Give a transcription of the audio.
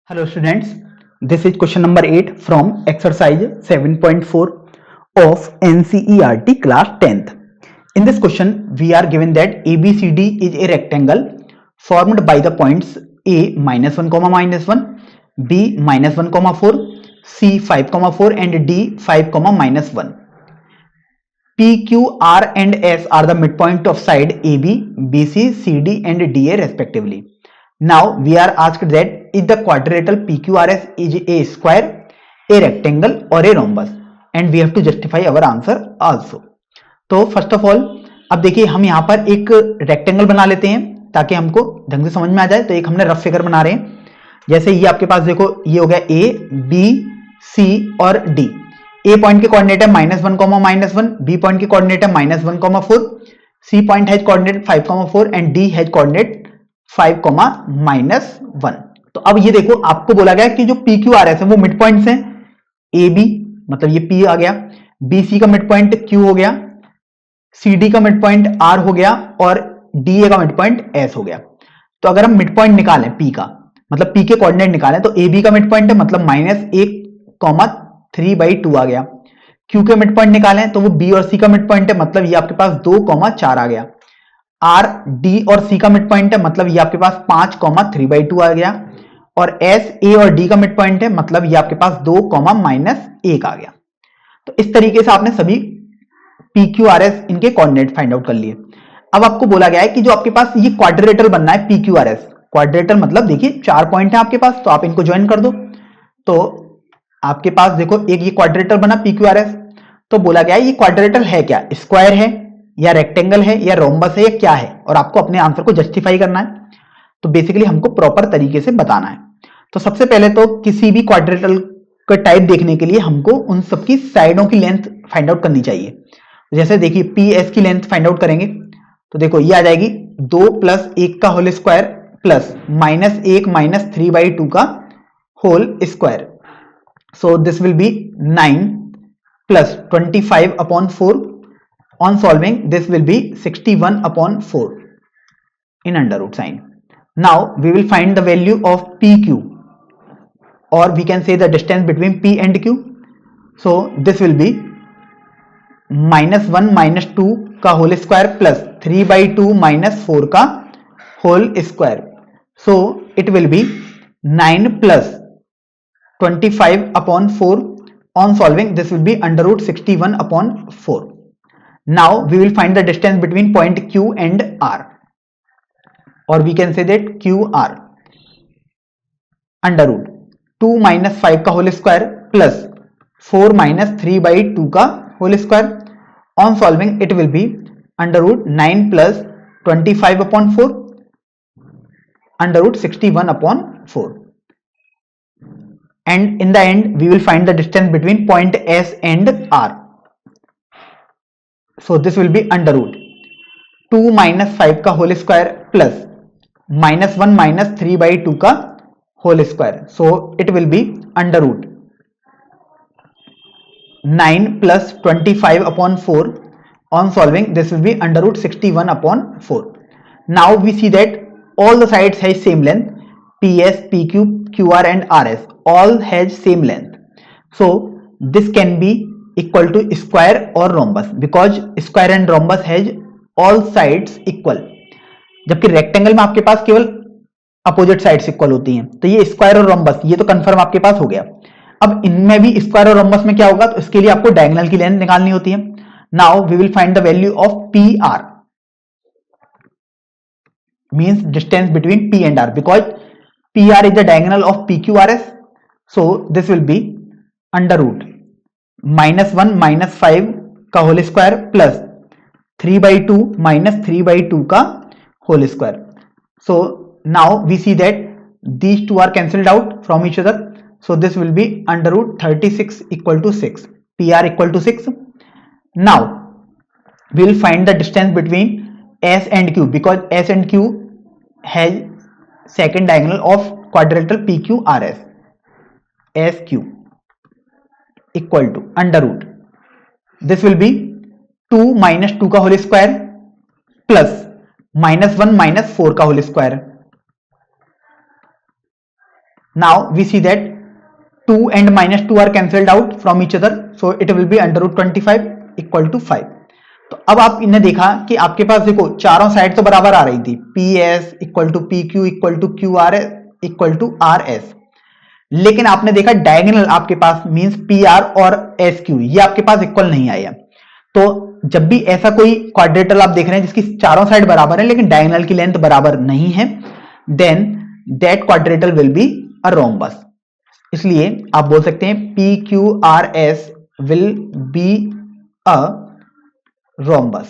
Hello students, this is question number 8 from exercise 7.4 of NCERT class 10th. In this question, we are given that ABCD is a rectangle formed by the points A minus 1 comma minus 1, B minus 1 comma 4, C 5 comma 4 and D 5 comma minus 1. P, Q, R and S are the midpoint of side AB, BC, CD and DA respectively. Now we are asked that is the quadrilateral PQRS is a square, a rectangle or a rhombus and we have to justify our answer also. तो first of all अब देखिए हम यहाँ पर एक rectangle बना लेते हैं ताकि हमको ढंग से समझ में आ जाए। तो एक हमने रफ फिगर बना रहे हैं, जैसे ये आपके पास देखो ये हो गया ए बी सी और डी। ए पॉइंट के कोऑर्डिनेट है -1 कॉमा -1, बी पॉइंट के कोऑर्डिनेट है -1 comma 4, C point has coordinate 5 comma 4 and D has coordinate 5 comma -1। तो अब ये देखो आपको बोला गया कि जो पी क्यू आर एस है वो मिड पॉइंट्स हैं। ए बी मतलब ये पी आ गया, बी सी का मिड पॉइंट क्यू हो गया, सी डी का मिड पॉइंट आर हो गया और डी ए का मिड पॉइंट एस हो गया। तो अगर हम मिड पॉइंट निकालें पी का मतलब पी के कोऑर्डिनेट निकालें तो ए बी का मिड पॉइंट है मतलब -1,3/2 आ गया। क्यू के मिड पॉइंट निकालें तो वो बी और सी का मिड पॉइंट है मतलब ये आपके पास 2,4 आ गया। आर डी और सी का मिड पॉइंट है मतलब ये आपके पास 5,3/2 आ गया और एस ए और डी का मिड पॉइंट है मतलब ये आपके पास 2,-1 आ गया। तो इस तरीके से आपने सभी पी क्यू आर एस इनके कोऑर्डिनेट फाइंड आउट कर लिए। अब आपको बोला गया है कि जो आपके पास ये क्वाड्रिलेटरल बनना है P Q R S, quadrilateral मतलब देखिए 4 पॉइंट है आपके पास तो आप इनको ज्वाइन कर दो। तो आपके पास देखो एक ये क्वाड्रिलेटरल बना पी क्यू आर एस, तो बोला गया है ये क्वाड्रिलेटरल है क्या, स्क्वायर है या रेक्टेंगल है या रोम्बस है या क्या है, और आपको अपने आंसर को जस्टिफाई करना है। तो बेसिकली हमको प्रॉपर तरीके से बताना है। तो सबसे पहले तो किसी भी क्वाड्रिलेटरल का टाइप देखने के लिए हमको उन सबकी साइडों की लेंथ फाइंड आउट करनी चाहिए। जैसे देखिए पी एस की लेंथ फाइंड आउट करेंगे तो देखो ये आ जाएगी 2 + 1 का होल स्क्वायर प्लस -1 - 3/2 का whole square. So this will be 9 + 25/4। On solving, this will be 61/4 in under root sign. Now we will find the value of PQ, or we can say the distance between P and Q. So this will be -1 - 2 का whole square plus 3/2 - 4 का whole square. So it will be 9 + 25/4. On solving, this will be under root 61/4. Now we will find the distance between point Q and R, or we can say that QR under root 2 - 5 का whole square plus 4 - 3/2 का whole square. On solving, it will be under root 9 + 25/4 under root 61/4. And in the end, we will find the distance between point S and R. So this will be under root 2 - 5 का whole square plus -1 - 3/2 का whole square. So it will be under root 9 + 25/4. On solving, this will be under root 61/4. Now we see that all the sides has same length. PS, PQ, QR and RS all has same length. So this can be equal to square or rhombus because square and rhombus has all sides equal. जबकि rectangle में आपके पास केवल opposite sides equal होती हैं। तो ये square और rhombus ये तो कंफर्म आपके पास हो गया। अब इनमें भी स्क्वायर और रोम्बस में क्या होगा, तो इसके लिए आपको डायगोनल की लेंथ निकालनी होती है। Now we will find the value of P R means distance between P and R because P R is the diagonal of P Q R S. So this will be under root -1 - 5 का whole square plus 3/2 - 3/2 का whole square. So now we see that these two are cancelled out from each other. So this will be under root 36 = 6. PR = 6. Now we will find the distance between S and Q because S and Q has second diagonal of quadrilateral PQRS. SQ equal to under root this will be 2 - 2 का whole square plus -1 - 4 का whole square Now we see that 2 and minus 2 are cancelled out from each other, so it will be under root 25 equal to 5. तो अब आप इन्हें देखा कि आपके पास देखो चारों साइड तो बराबर आ रही थी, P S equal to P Q equal to Q R equal to R S, लेकिन आपने देखा डायगोनल आपके पास मींस पी आर और एस क्यू ये आपके पास इक्वल नहीं आया। तो जब भी ऐसा कोई क्वाड्रेटल आप देख रहे हैं जिसकी चारों साइड बराबर है लेकिन डायगोनल की लेंथ बराबर नहीं है, then that quadrilateral will be a rhombus. इसलिए आप बोल सकते हैं P Q R S will be a rhombus.